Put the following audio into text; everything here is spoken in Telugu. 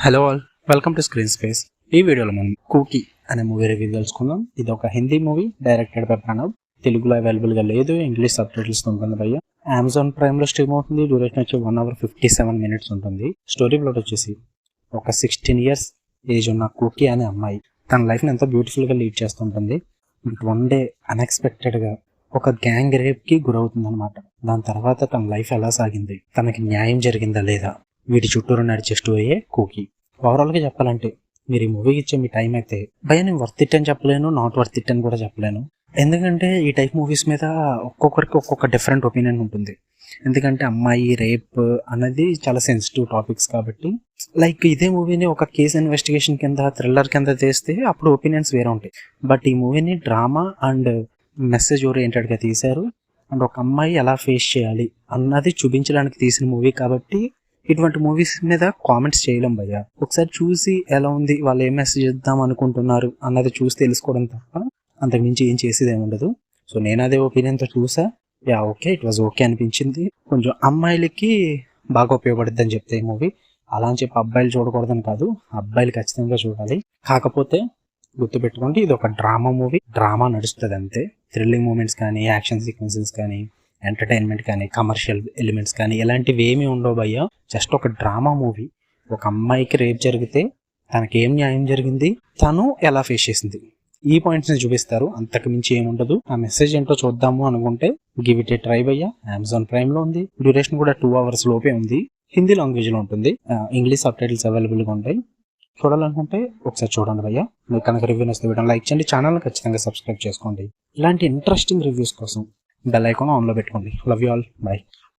Hello all, welcome to screen space. ఈ వీడియోలో మనం కూకీ అనే మూవీ రివ్యూ తెలుసుకుందాం. ఇది ఒక Hindi movie directed by Pranav. తెలుగులో అవైలబుల్గా లేదు, ఇంగ్లీష్ సబ్ టైటిల్స్తో ఉంటుంది భయ్య. అమెజాన్ ప్రైమ్లో స్ట్రీమ్ అవుతుంది. డ్యూరేషన్ వచ్చి 1 hour 57 minutes ఉంటుంది. స్టోరీ ప్లాట్ వచ్చేసి ఒక 16 years ఏజ్ ఉన్న కూకీ అనే అమ్మాయి తన లైఫ్ని ఎంతో బ్యూటిఫుల్గా లీడ్ చేస్తుంటుంది. బట్ వన్ డే అన్ఎక్స్పెక్టెడ్గా ఒక గ్యాంగ్ రేప్కి గురవుతుంది అనమాట. దాని తర్వాత తన లైఫ్ ఎలా సాగింది, తనకి న్యాయం జరిగిందా లేదా, వీటి చుట్టూరు నడిచే స్టోరీయే కూకీ. ఓవరాల్గా చెప్పాలంటే మీరు ఈ మూవీకి ఇచ్చే మీ టైం అయితే భయ నేను వర్త్ ఇట్ అని చెప్పలేను, నాట్ వర్త్ ఇట్ అని కూడా చెప్పలేను. ఎందుకంటే ఈ టైప్ మూవీస్ మీద ఒక్కొక్కరికి ఒక్కొక్క డిఫరెంట్ ఒపీనియన్ ఉంటుంది. ఎందుకంటే అమ్మాయి రేప్ అనేది చాలా సెన్సిటివ్ టాపిక్స్ కాబట్టి, లైక్ ఇదే మూవీని ఒక కేస్ ఇన్వెస్టిగేషన్ కింద, థ్రిల్లర్ కింద తీస్తే అప్పుడు ఒపీనియన్స్ వేరే ఉంటాయి. బట్ ఈ మూవీని డ్రామా అండ్ మెసేజ్ ఓరియంటెడ్గా తీశారు. అండ్ ఒక అమ్మాయి ఎలా ఫేస్ చేయాలి అన్నది చూపించడానికి తీసిన మూవీ కాబట్టి ఇటువంటి మూవీస్ మీద కామెంట్స్ చేయలేం భయ్య. ఒకసారి చూసి ఎలా ఉంది, వాళ్ళు ఏం మెసేజ్ ఇద్దాం అనుకుంటున్నారు అన్నది చూసి తెలుసుకోవడం తప్ప అంతకుమించి ఏం చేసేది ఏమి ఉండదు. సో నేను అదే ఒపీనియన్తో చూసా. ఓకే, ఇట్ వాజ్ ఓకే అనిపించింది. కొంచెం అమ్మాయిలకి బాగా ఉపయోగపడుద్ది అని చెప్తే ఈ మూవీ. అలా అని చెప్పి అబ్బాయిలు చూడకూడదని కాదు, అబ్బాయిలు ఖచ్చితంగా చూడాలి. కాకపోతే గుర్తుపెట్టుకోండి, ఇది ఒక డ్రామా మూవీ. డ్రామా నడుస్తుంది అంతే. థ్రిల్లింగ్ మూమెంట్స్ కానీ, యాక్షన్ సీక్వెన్సెస్ కానీ, ఎంటర్టైన్మెంట్ కానీ, కమర్షియల్ ఎలిమెంట్స్ కానీ ఇలాంటివి ఏమీ ఉండవు భయ్య. జస్ట్ ఒక డ్రామా మూవీ. ఒక అమ్మాయికి రేప్ జరిగితే తనకి ఏం న్యాయం జరిగింది, తను ఎలా ఫేస్ చేసింది, ఈ పాయింట్స్ని చూపిస్తారు. అంతకు మించి ఏముండదు. ఆ మెసేజ్ ఏంటో చూద్దాము అనుకుంటే గివ్ ఇట్ ఏ ట్రై భయ్య. అమెజాన్ ప్రైమ్లో ఉంది. డ్యూరేషన్ కూడా 2 hours లోపే ఉంది. హిందీ లాంగ్వేజ్లో ఉంటుంది. ఇంగ్లీష్ సబ్ టైటిల్స్ అవైలబుల్గా ఉంటాయి. చూడాలనుకుంటే ఒకసారి చూడండి భయ్య. మీకు కనుక రివ్యూ వస్తే వీడియో లైక్ చేయండి, ఛానల్ని ఖచ్చితంగా సబ్స్క్రైబ్ చేసుకోండి. ఇలాంటి ఇంట్రెస్టింగ్ రివ్యూస్ కోసం బెల్ ఐకాన్ ఆన్లో పెట్టుకోండి. Love you all, by.